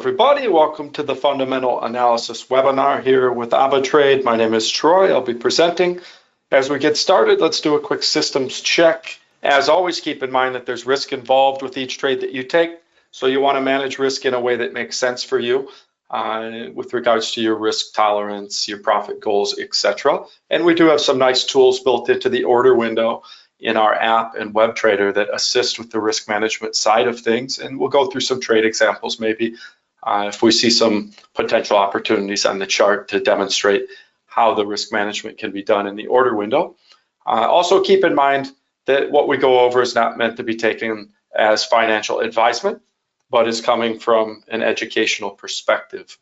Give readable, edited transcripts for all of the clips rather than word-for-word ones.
everybody. Welcome to the Fundamental Analysis webinar here with AvaTrade. My name is Troy. I'll be presenting. As we get started, let's do a quick systems check. As always, keep in mind that there's risk involved with each trade that you take, so you want to manage risk in a way that makes sense for you with regards to your risk tolerance, your profit goals, etc. And we do have some nice tools built into the order window in our app and web trader that assist with the risk management side of things. And we'll go through some trade examples maybe if we see some potential opportunities on the chart to demonstrate how the risk management can be done in the order window. Also keep in mind that what we go over is not meant to be taken as financial advisement, but is coming from an educational perspective.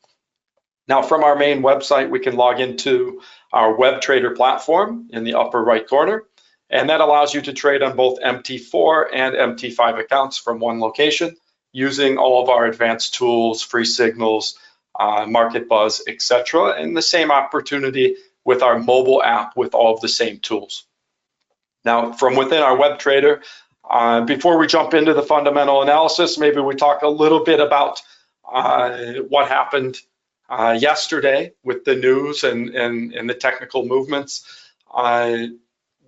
Now, from our main website, we can log into our web trader platform in the upper right corner. And that allows you to trade on both MT4 and MT5 accounts from one location using all of our advanced tools, free signals, market buzz, etc. And the same opportunity with our mobile app with all of the same tools. Now, from within our web trader, before we jump into the fundamental analysis, maybe we talk a little bit about what happened yesterday with the news and the technical movements.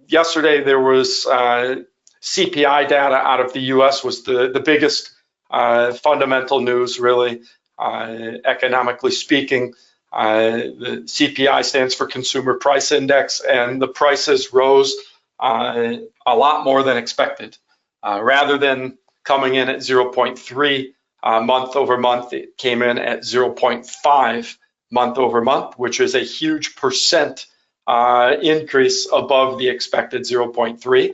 Yesterday, there was CPI data out of the US was the biggest fundamental news, really, economically speaking. The CPI stands for Consumer Price Index, and the prices rose a lot more than expected. Rather than coming in at 0.3 month over month, it came in at 0.5 month over month, which is a huge percent increase above the expected 0.3.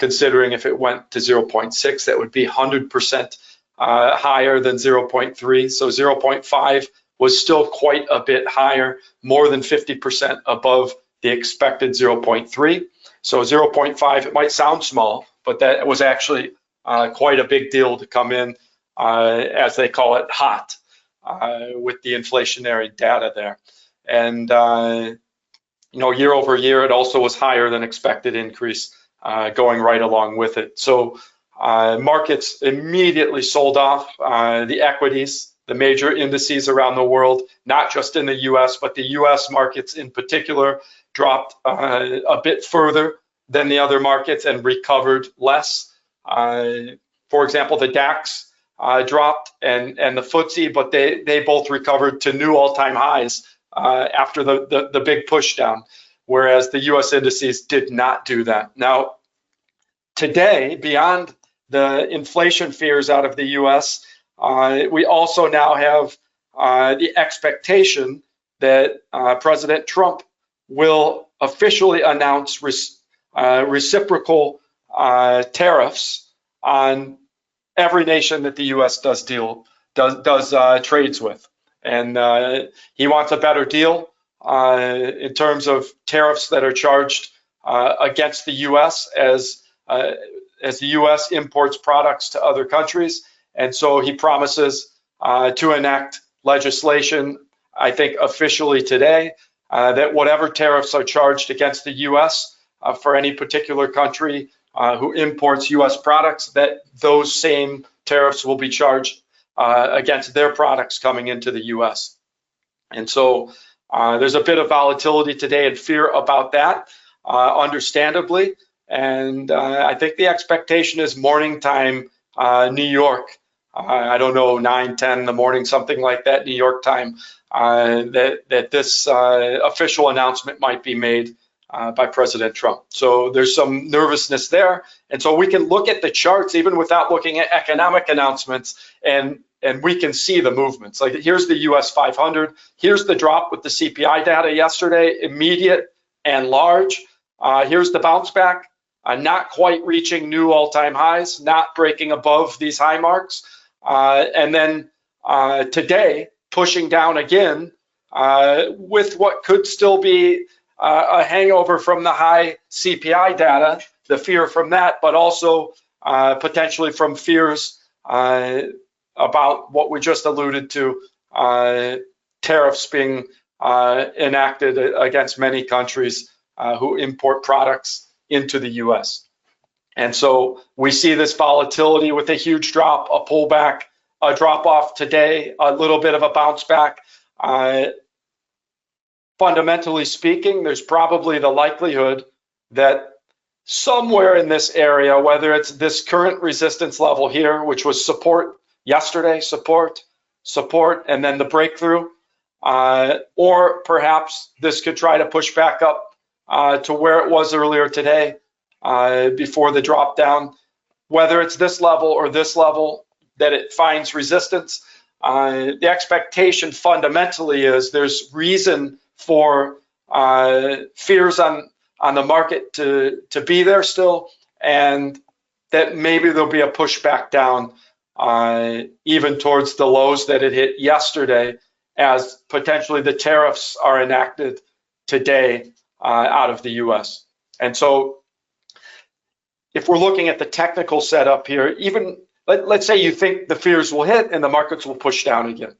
Considering if it went to 0.6, that would be 100% higher than 0.3. So 0.5 was still quite a bit higher, more than 50% above the expected 0.3. So 0.5, it might sound small, but that was actually quite a big deal to come in, as they call it, hot, with the inflationary data there. And year over year, it also was higher than expected increase, going right along with it. So markets immediately sold off the equities, the major indices around the world, not just in the US, but the US markets in particular dropped a bit further than the other markets and recovered less. For example, the DAX dropped and the FTSE, but they both recovered to new all-time highs after the big push down, whereas the US indices did not do that. Now, today, beyond the inflation fears out of the US, we also now have the expectation that President Trump will officially announce reciprocal tariffs on every nation that the US does trades with. And he wants a better deal in terms of tariffs that are charged against the US as the US imports products to other countries. And so he promises to enact legislation, I think officially today, that whatever tariffs are charged against the US for any particular country who imports US products, that those same tariffs will be charged against their products coming into the US. And so there's a bit of volatility today and fear about that, understandably. And I think the expectation is morning time, New York. I don't know, 9, 10 in the morning, something like that, New York time, that this official announcement might be made by President Trump. So there's some nervousness there. And so we can look at the charts even without looking at economic announcements, and we can see the movements. Like here's the US 500. Here's the drop with the CPI data yesterday, immediate and large. Here's the bounce back, not quite reaching new all-time highs, not breaking above these high marks. And then today, pushing down again with what could still be a hangover from the high CPI data, the fear from that, but also potentially from fears about what we just alluded to, tariffs being enacted against many countries who import products into the US. And so we see this volatility with a huge drop, a pullback, a drop off today, a little bit of a bounce back. Fundamentally speaking, there's probably the likelihood that somewhere in this area, whether it's this current resistance level here, which was support yesterday, support, and then the breakthrough, or perhaps this could try to push back up to where it was earlier today before the drop down. Whether it's this level or this level that it finds resistance, the expectation fundamentally is there's reason for fears on the market to be there still, and that maybe there'll be a pushback down even towards the lows that it hit yesterday, as potentially the tariffs are enacted today out of the US. And so if we're looking at the technical setup here, even let's say you think the fears will hit and the markets will push down again.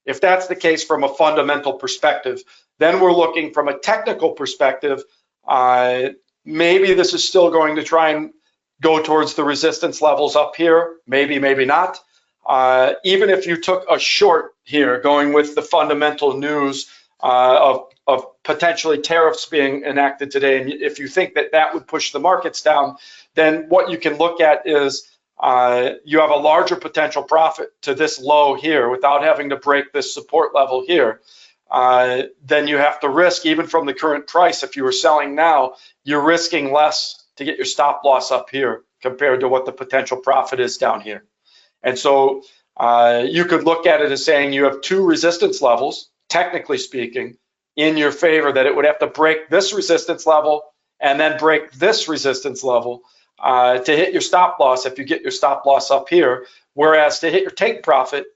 If that's the case from a fundamental perspective, then we're looking from a technical perspective. Maybe this is still going to try and go towards the resistance levels up here, maybe, maybe not. Even if you took a short here, going with the fundamental news of potentially tariffs being enacted today, and if you think that that would push the markets down, then what you can look at is you have a larger potential profit to this low here without having to break this support level here. Then you have to risk, even from the current price, if you were selling now, you're risking less to get your stop loss up here compared to what the potential profit is down here. And so you could look at it as saying you have two resistance levels, technically speaking, in your favor, that it would have to break this resistance level and then break this resistance level to hit your stop loss if you get your stop loss up here. Whereas to hit your take profit,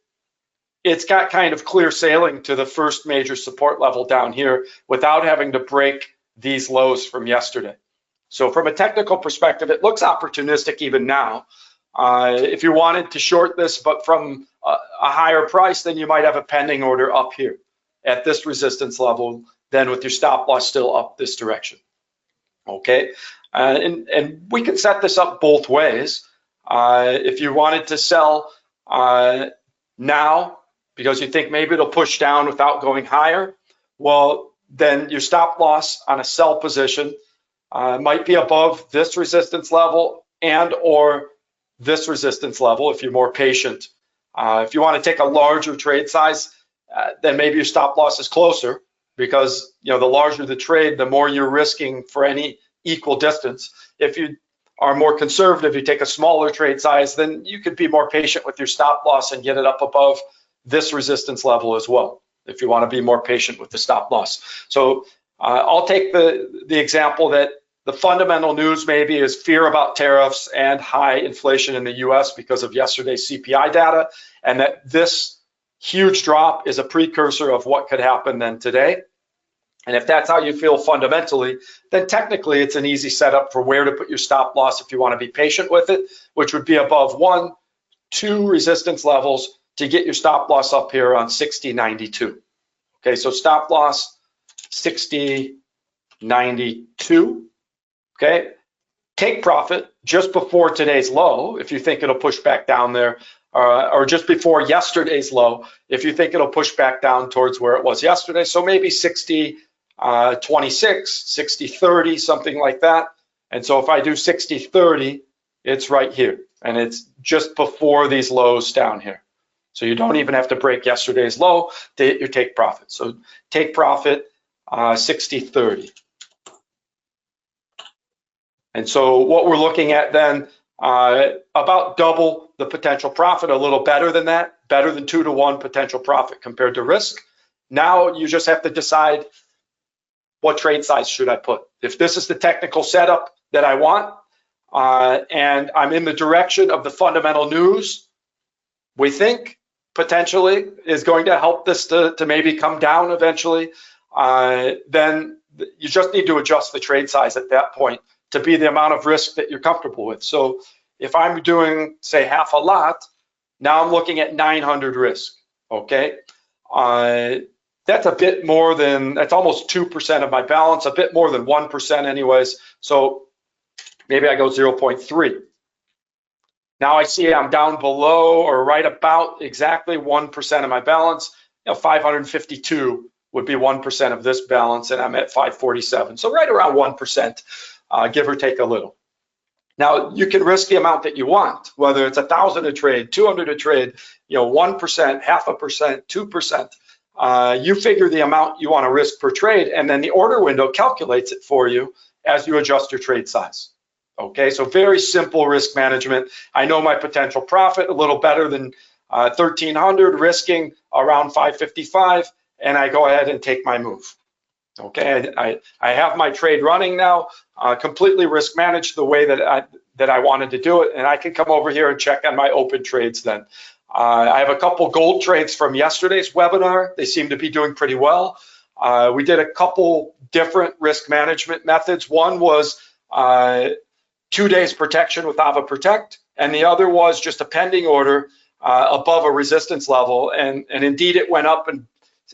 it's got kind of clear sailing to the first major support level down here without having to break these lows from yesterday. So from a technical perspective, it looks opportunistic even now. If you wanted to short this, but from a higher price, then you might have a pending order up here at this resistance level, then with your stop loss still up this direction. Okay, and we can set this up both ways. If you wanted to sell now, because you think maybe it'll push down without going higher, well, then your stop loss on a sell position might be above this resistance level and or this resistance level if you're more patient. If you want to take a larger trade size, then maybe your stop loss is closer, because the larger the trade, the more you're risking for any equal distance. If you are more conservative, you take a smaller trade size, then you could be more patient with your stop loss and get it up above this resistance level as well, if you want to be more patient with the stop loss. So I'll take the example that the fundamental news maybe is fear about tariffs and high inflation in the US because of yesterday's CPI data, and that this huge drop is a precursor of what could happen then today. And if that's how you feel fundamentally, then technically it's an easy setup for where to put your stop loss if you want to be patient with it, which would be above 1, 2 resistance levels to get your stop loss up here on 60.92. Okay, so stop loss 60.92. Okay, take profit just before today's low if you think it'll push back down there, or just before yesterday's low if you think it'll push back down towards where it was yesterday. So maybe 60.26, 60.30, something like that. And so if I do 60.30, it's right here, and it's just before these lows down here. So you don't even have to break yesterday's low to hit your take profit. So take profit 60.30. And so what we're looking at then, about double the potential profit, a little better than that, better than 2 to 1 potential profit compared to risk. Now you just have to decide, what trade size should I put? If this is the technical setup that I want, and I'm in the direction of the fundamental news, we think potentially is going to help this to maybe come down eventually, then you just need to adjust the trade size at that point to be the amount of risk that you're comfortable with. So if I'm doing, say, half a lot, now I'm looking at 900 risk, okay? That's a bit more than, that's almost 2% of my balance, a bit more than 1% anyways. So maybe I go 0.3. Now I see I'm down below or right about exactly 1% of my balance. 552 would be 1% of this balance, and I'm at 547. So right around 1%, give or take a little. Now you can risk the amount that you want, whether it's 1,000 a trade, 200 a trade, 1%, 0.5%, 2%. You figure the amount you want to risk per trade, and then the order window calculates it for you as you adjust your trade size. Okay, so very simple risk management. I know my potential profit a little better than 1,300, risking around 555, and I go ahead and take my move. Okay, I have my trade running now, completely risk managed the way that I wanted to do it, and I can come over here and check on my open trades then. I have a couple gold trades from yesterday's webinar. They seem to be doing pretty well. We did a couple different risk management methods. One was 2 days protection with AvaProtect, and the other was just a pending order above a resistance level, and indeed it went up and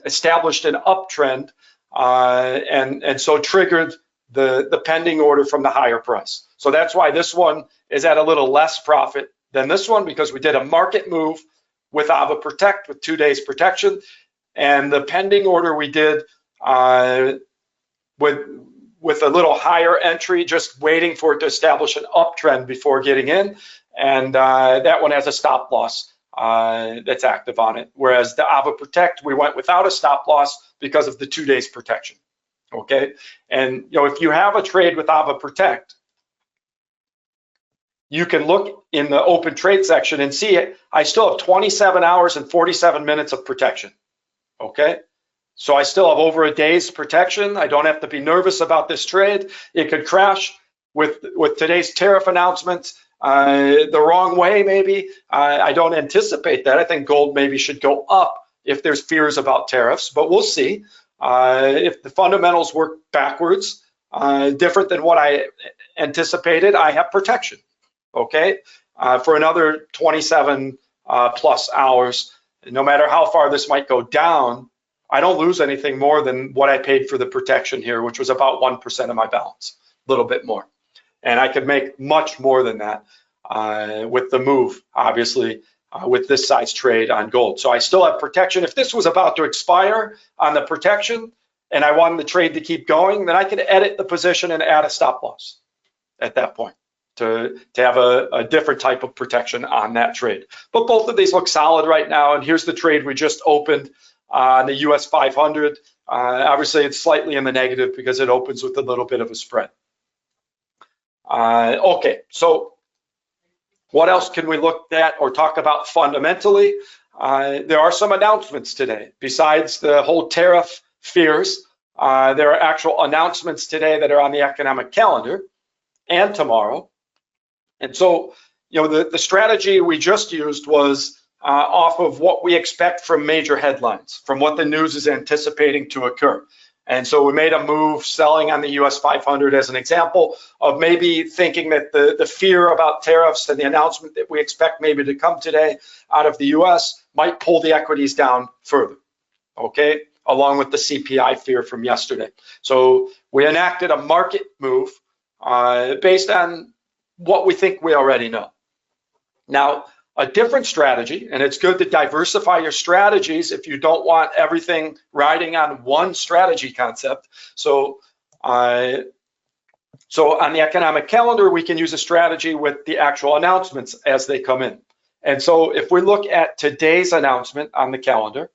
established an uptrend, and so triggered the pending order from the higher price. So that's why this one is at a little less profit than this one, because we did a market move with AvaProtect with 2 days protection, and the pending order we did with a little higher entry, just waiting for it to establish an uptrend before getting in, and that one has a stop loss that's active on it. Whereas the AvaProtect, we went without a stop loss because of the 2 days protection. Okay, and if you have a trade with AvaProtect, you can look in the open trade section and see it. I still have 27 hours and 47 minutes of protection. Okay, so I still have over a day's protection. I don't have to be nervous about this trade. It could crash with today's tariff announcements the wrong way, maybe. I don't anticipate that. I think gold maybe should go up if there's fears about tariffs, but we'll see. If the fundamentals work backwards, different than what I anticipated, I have protection, okay, for another 27 plus hours. No matter how far this might go down, I don't lose anything more than what I paid for the protection here, which was about 1% of my balance, a little bit more. And I could make much more than that with the move, obviously, with this size trade on gold. So I still have protection. If this was about to expire on the protection and I wanted the trade to keep going, then I could edit the position and add a stop loss at that point to have a different type of protection on that trade. But both of these look solid right now. And here's the trade we just opened on the US 500. Obviously, it's slightly in the negative because it opens with a little bit of a spread. Okay, so what else can we look at or talk about fundamentally? There are some announcements today. Besides the whole tariff fears, there are actual announcements today that are on the economic calendar and tomorrow. And so, the strategy we just used was off of what we expect from major headlines, from what the news is anticipating to occur. And so we made a move selling on the US 500 as an example of maybe thinking that the fear about tariffs and the announcement that we expect maybe to come today out of the US might pull the equities down further, okay, along with the CPI fear from yesterday. So we enacted a market move based on what we think we already know. Now, a different strategy, and it's good to diversify your strategies if you don't want everything riding on one strategy concept. So on the economic calendar, we can use a strategy with the actual announcements as they come in. And so if we look at today's announcement on the calendar,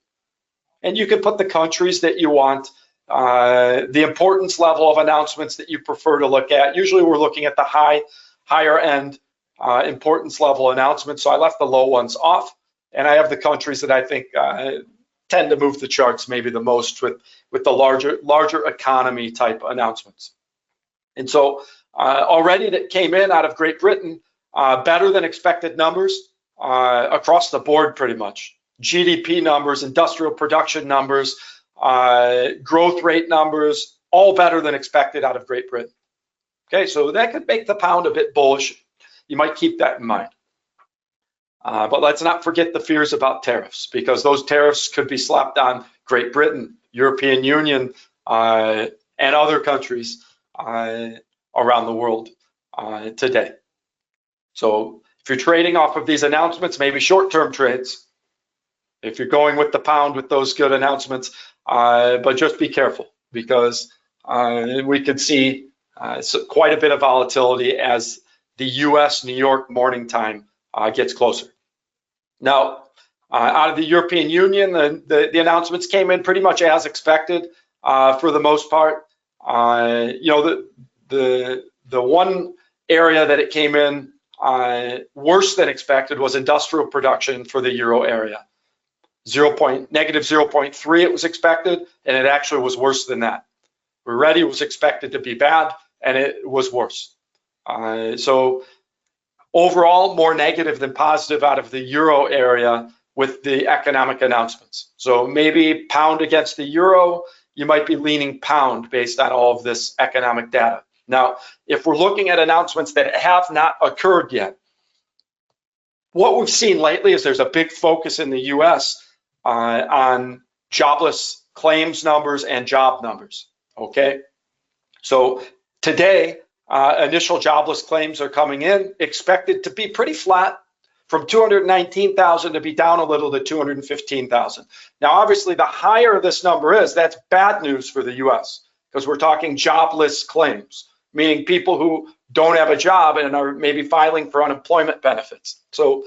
and you can put the countries that you want, the importance level of announcements that you prefer to look at. Usually we're looking at the higher end importance level announcements. So I left the low ones off, and I have the countries that I think tend to move the charts maybe the most with the larger economy type announcements. And so already that came in out of Great Britain, better than expected numbers across the board pretty much. GDP numbers, industrial production numbers, growth rate numbers, all better than expected out of Great Britain. Okay, so that could make the pound a bit bullish. You might keep that in mind. But let's not forget the fears about tariffs, because those tariffs could be slapped on Great Britain, European Union, and other countries around the world today. So If you're trading off of these announcements, maybe short-term trades, if you're going with the pound with those good announcements, but just be careful because we could see quite a bit of volatility as the US New York morning time gets closer. Now, out of the European Union, the announcements came in pretty much as expected for the most part. The one area that it came in worse than expected was industrial production for the Euro area. Negative 0.3 it was expected, and it actually was worse than that. Already was expected to be bad, and it was worse. So overall, more negative than positive out of the Euro area with the economic announcements. So maybe pound against the Euro, you might be leaning pound based on all of this economic data. Now, if we're looking at announcements that have not occurred yet, what we've seen lately is there's a big focus in the US on jobless claims numbers and job numbers, okay? So today, initial jobless claims are coming in, expected to be pretty flat from 219,000 to be down a little to 215,000. Now, obviously, the higher this number is, that's bad news for the US because we're talking jobless claims, meaning people who don't have a job and are maybe filing for unemployment benefits. So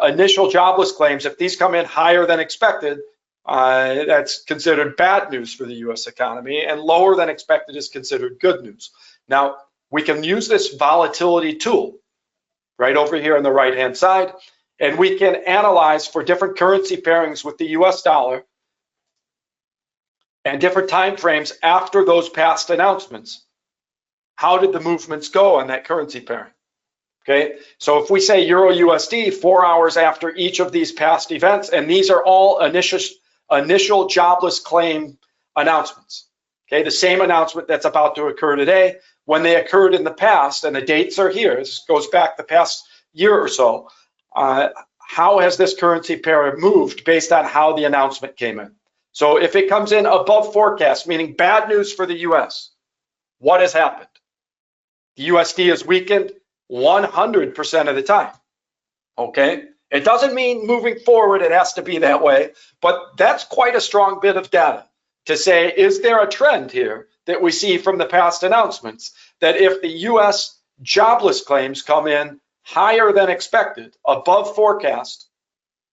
initial jobless claims, if these come in higher than expected, that's considered bad news for the US economy, and lower than expected is considered good news. Now, we can use this volatility tool right over here on the right-hand side, and we can analyze for different currency pairings with the US dollar and different time frames after those past announcements. How did the movements go on that currency pairing? Okay, so if we say Euro USD 4 hours after each of these past events, and these are all initial jobless claim announcements. Okay, the same announcement that's about to occur today, when they occurred in the past, and the dates are here, this goes back the past year or so, how has this currency pair moved based on how the announcement came in? So if it comes in above forecast, meaning bad news for the US, what has happened? The USD is weakened 100% of the time, okay? It doesn't mean moving forward it has to be that way, but that's quite a strong bit of data to say, is there a trend here that we see from the past announcements that if the US jobless claims come in higher than expected, above forecast,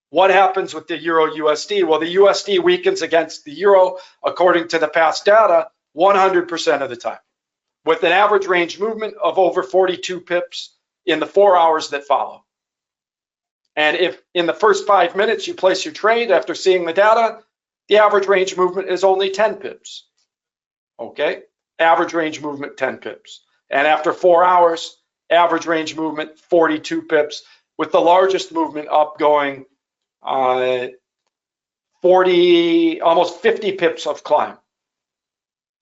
what happens with the Euro USD? Well, the USD weakens against the Euro, according to the past data, 100% of the time, with an average range movement of over 42 pips in the 4 hours that follow. And if in the first 5 minutes you place your trade after seeing the data, the average range movement is only 10 pips. Okay, average range movement 10 pips. And after 4 hours, average range movement 42 pips, with the largest movement up going 40, almost 50 pips of climb.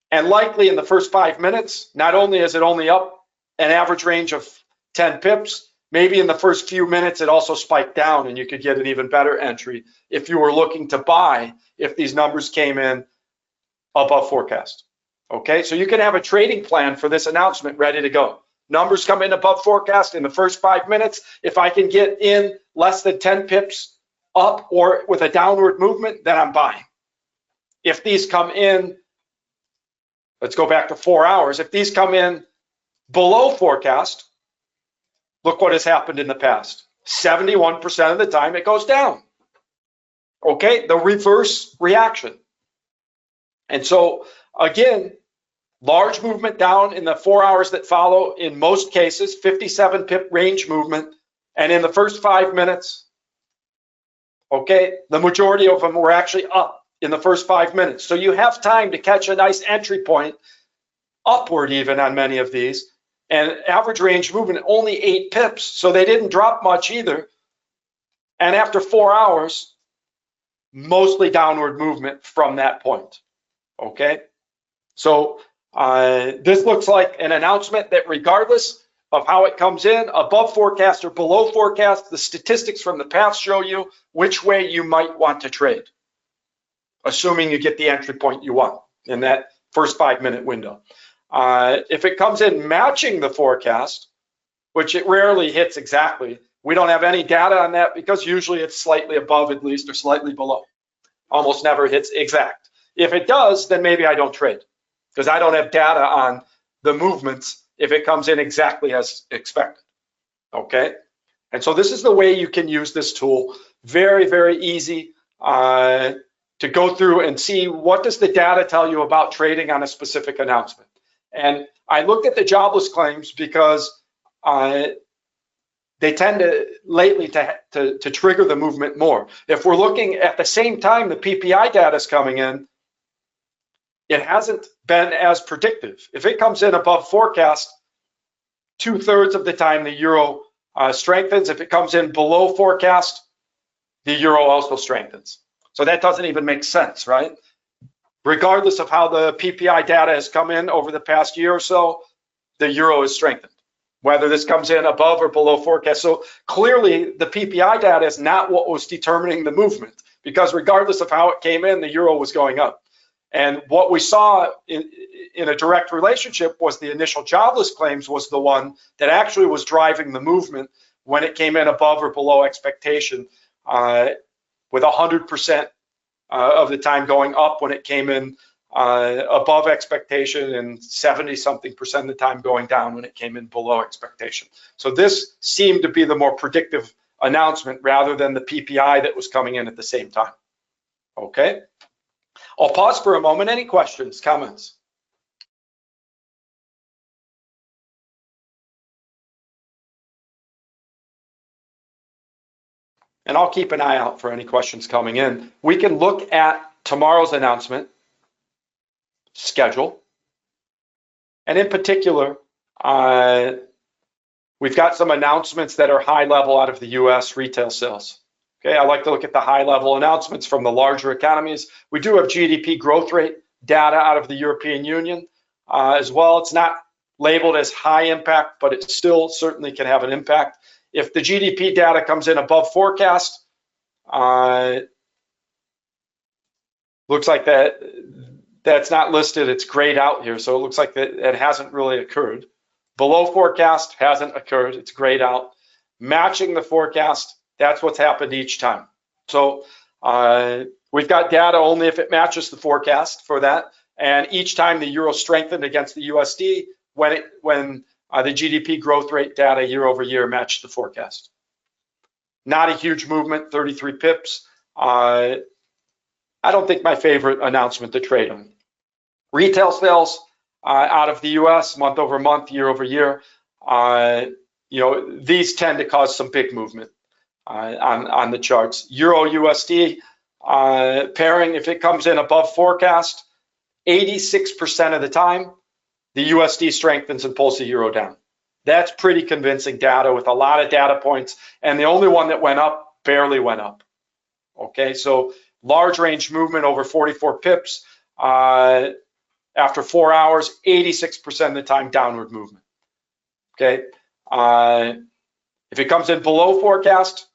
And likely in the first 5 minutes, not only is it only up an average range of 10 pips, maybe in the first few minutes it also spiked down and you could get an even better entry if you were looking to buy if these numbers came in above forecast. Okay, so you can have a trading plan for this announcement ready to go. Numbers come in above forecast in the first 5 minutes. If I can get in less than 10 pips up or with a downward movement, then I'm buying. If these come in, let's go back to 4 hours. If these come in below forecast, look what has happened in the past. 71% of the time it goes down. Okay, the reverse reaction. And so again, large movement down in the 4 hours that follow, in most cases, 57 pip range movement. And in the first 5 minutes, okay, the majority of them were actually up in the first 5 minutes. So you have time to catch a nice entry point, upward even on many of these. And average range movement only 8 pips, so they didn't drop much either. And after 4 hours, mostly downward movement from that point, okay? So this looks like an announcement that regardless of how it comes in, above forecast or below forecast, the statistics from the past show you which way you might want to trade, assuming you get the entry point you want in that first 5 minute window. If it comes in matching the forecast, which it rarely hits exactly, We don't have any data on that because usually it's slightly above at least or slightly below. Almost never hits exact. If it does, then maybe I don't trade because I don't have data on the movements if it comes in exactly as expected. Okay, and so this is the way you can use this tool. Very, very easy to go through and see what does the data tell you about trading on a specific announcement. And I looked at the jobless claims because they tend to lately to trigger the movement more. If we're looking at the same time the PPI data is coming in, it hasn't been as predictive. If it comes in above forecast, 2/3 of the time the euro strengthens. If it comes in below forecast, the euro also strengthens. So that doesn't even make sense, right? Regardless of how the PPI data has come in over the past year or so, the euro is strengthened, whether this comes in above or below forecast. So clearly the PPI data is not what was determining the movement, because regardless of how it came in, the euro was going up. And what we saw in a direct relationship was the initial jobless claims was the one that actually was driving the movement when it came in above or below expectation, with 100% of the time going up when it came in above expectation and 70-something% of the time going down when it came in below expectation. So this seemed to be the more predictive announcement rather than the PPI that was coming in at the same time. Okay, I'll pause for a moment. Any questions, comments? And I'll keep an eye out for any questions coming in. We can look at tomorrow's announcement schedule. And in particular, we've got some announcements that are high level out of the US retail sales. Okay, I like to look at the high level announcements from the larger economies. We do have GDP growth rate data out of the European Union as well. It's not labeled as high impact, but it still certainly can have an impact. If the GDP data comes in above forecast, looks like that's not listed, it's grayed out here, so it looks like that it hasn't really occurred. Below forecast hasn't occurred, it's grayed out. Matching the forecast, that's what's happened each time. So we've got data only if it matches the forecast for that, and each time the euro strengthened against the USD when the GDP growth rate data year over year matched the forecast. Not a huge movement, 33 pips. I don't think my favorite announcement to trade on. Retail sales out of the US month over month, year over year. These tend to cause some big movement on the charts. Euro USD pairing, if it comes in above forecast, 86% of the time, the USD strengthens and pulls the euro down. That's pretty convincing data with a lot of data points, and the only one that went up barely went up. Okay, so large range movement over 44 pips. After 4 hours, 86% of the time downward movement. Okay, if it comes in below forecast,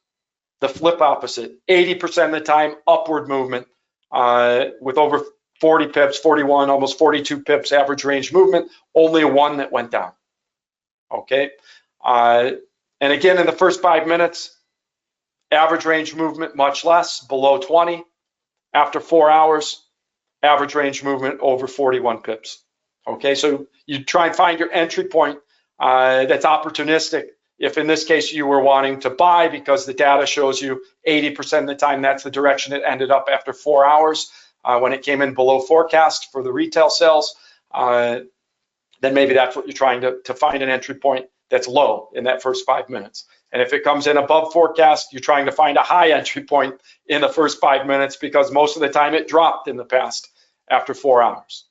the flip opposite, 80% of the time upward movement with over 40 pips, 41, almost 42 pips average range movement, only one that went down. Okay, and again in the first 5 minutes, average range movement much less, below 20. After 4 hours, average range movement over 41 pips. Okay, so you try and find your entry point that's opportunistic. If in this case you were wanting to buy because the data shows you 80% of the time that's the direction it ended up after 4 hours, when it came in below forecast for the retail sales, then maybe that's what you're trying to find an entry point that's low in that first 5 minutes. And if it comes in above forecast, you're trying to find a high entry point in the first 5 minutes because most of the time it dropped in the past after 4 hours.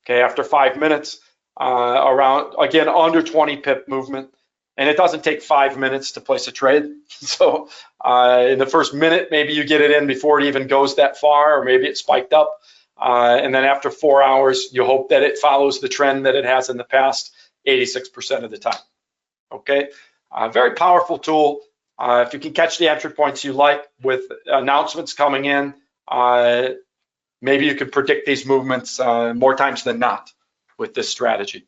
Okay, after 5 minutes, around, again, under 20 pip movement. And it doesn't take 5 minutes to place a trade. So in the first minute, maybe you get it in before it even goes that far, or maybe it spiked up. And then after 4 hours, you hope that it follows the trend that it has in the past 86% of the time. Okay, very powerful tool. If you can catch the entry points you like with announcements coming in, maybe you can predict these movements more times than not with this strategy.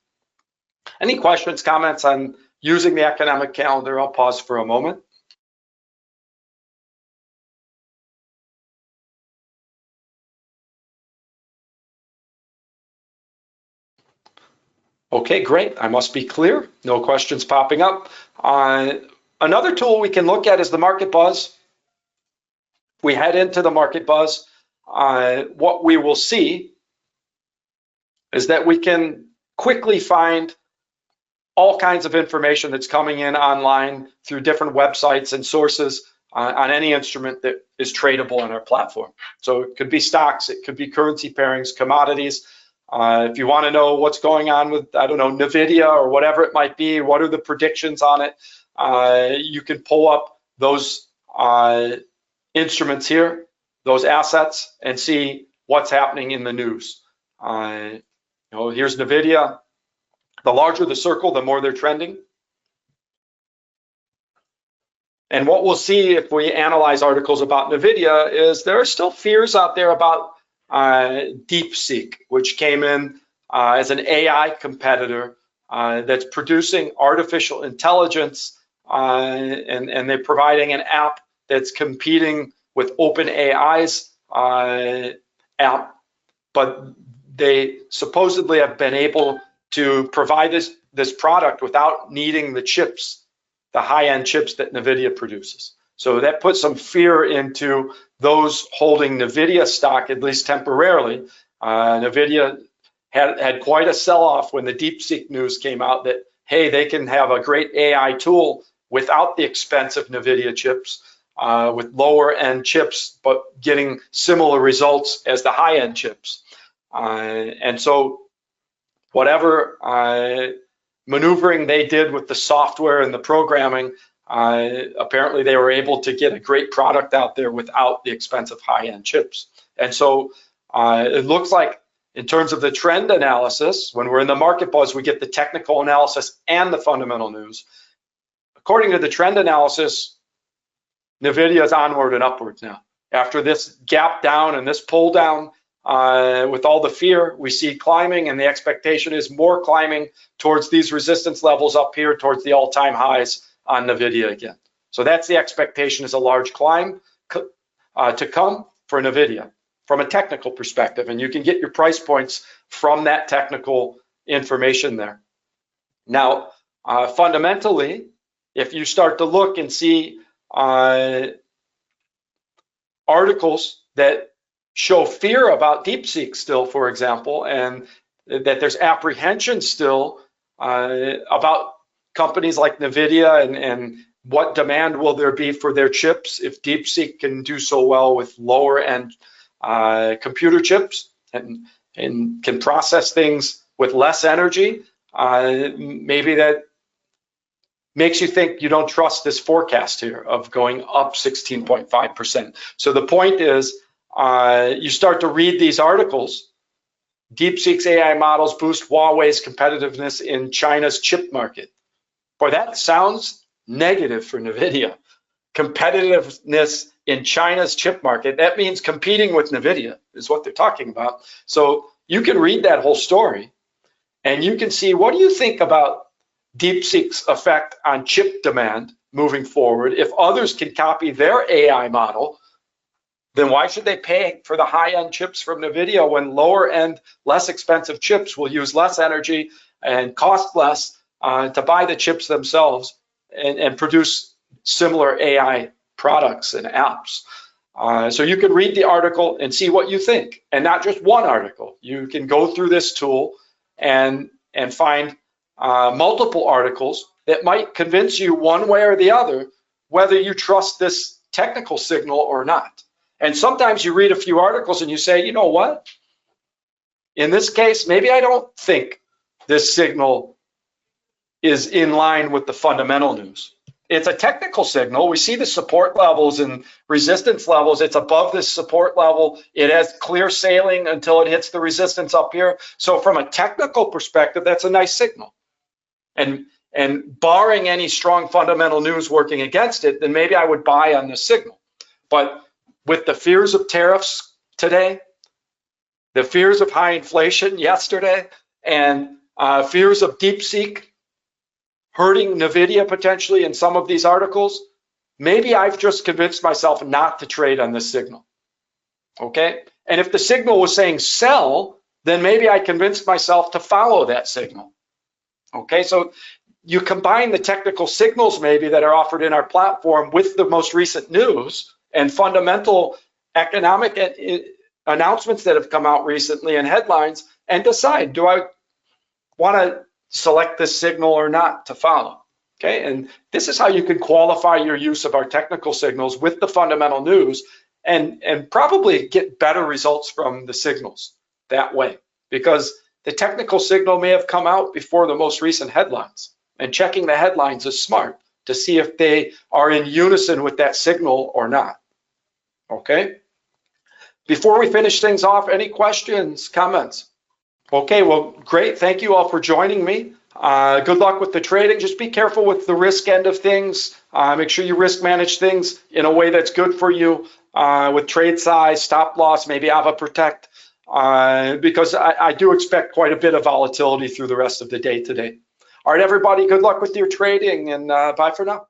Any questions, comments on using the economic calendar? I'll pause for a moment. Okay, great. I must be clear. No questions popping up. Another tool we can look at is the market buzz. We head into the market buzz. What we will see is that we can quickly find all kinds of information that's coming in online through different websites and sources on any instrument that is tradable on our platform. So it could be stocks, it could be currency pairings, commodities. If you want to know what's going on with, I don't know, NVIDIA or whatever it might be, what are the predictions on it, you can pull up those instruments here, those assets, and see what's happening in the news. Here's NVIDIA. The larger the circle, the more they're trending. And what we'll see if we analyze articles about NVIDIA is there are still fears out there about DeepSeek, which came in as an AI competitor that's producing artificial intelligence, and they're providing an app that's competing with OpenAI's app, but they supposedly have been able to provide this product without needing the chips, the high-end chips that NVIDIA produces. So that puts some fear into those holding NVIDIA stock, at least temporarily. NVIDIA had quite a sell-off when the DeepSeek news came out that, hey, they can have a great AI tool without the expensive NVIDIA chips, with lower-end chips, but getting similar results as the high-end chips. And so whatever maneuvering they did with the software and the programming, apparently they were able to get a great product out there without the expensive high-end chips. And so it looks like in terms of the trend analysis, when we're in the market buzz, we get the technical analysis and the fundamental news. According to the trend analysis, NVIDIA is onward and upwards now. After this gap down and this pull down, with all the fear, we see climbing, and the expectation is more climbing towards these resistance levels up here towards the all-time highs on NVIDIA again. So that's the expectation, is a large climb to come for NVIDIA from a technical perspective, and you can get your price points from that technical information there. Now, fundamentally, if you start to look and see articles that show fear about DeepSeek still, for example, and that there's apprehension still about companies like NVIDIA and what demand will there be for their chips if DeepSeek can do so well with lower end computer chips and can process things with less energy. Maybe that makes you think you don't trust this forecast here of going up 16.5%. So the point is, you start to read these articles. DeepSeek's AI models boost Huawei's competitiveness in China's chip market. Boy, that sounds negative for NVIDIA. Competitiveness in China's chip market, that means competing with NVIDIA is what they're talking about. So you can read that whole story and you can see, what do you think about DeepSeek's effect on chip demand moving forward? If others can copy their AI model, then why should they pay for the high-end chips from NVIDIA when lower-end, less expensive chips will use less energy and cost less to buy the chips themselves and produce similar AI products and apps? So you can read the article and see what you think, and not just one article. You can go through this tool and find multiple articles that might convince you one way or the other whether you trust this technical signal or not. And sometimes you read a few articles and you say, you know what? In this case, maybe I don't think this signal is in line with the fundamental news. It's a technical signal. We see the support levels and resistance levels. It's above this support level. It has clear sailing until it hits the resistance up here. So from a technical perspective, that's a nice signal. And barring any strong fundamental news working against it, then maybe I would buy on this signal. But with the fears of tariffs today, the fears of high inflation yesterday, and fears of DeepSeek hurting NVIDIA potentially in some of these articles, maybe I've just convinced myself not to trade on this signal, okay? And if the signal was saying sell, then maybe I convinced myself to follow that signal. Okay, so you combine the technical signals maybe that are offered in our platform with the most recent news and fundamental economic announcements that have come out recently and headlines, and decide, do I want to select this signal or not to follow? Okay, and this is how you can qualify your use of our technical signals with the fundamental news and probably get better results from the signals that way, because the technical signal may have come out before the most recent headlines, and checking the headlines is smart to see if they are in unison with that signal or not. Okay, before we finish things off, any questions, comments? Okay, well, great. Thank you all for joining me. Good luck with the trading. Just be careful with the risk end of things. Make sure you risk manage things in a way that's good for you with trade size, stop loss, maybe AvaProtect, because I do expect quite a bit of volatility through the rest of the day today. All right, everybody, good luck with your trading, and bye for now.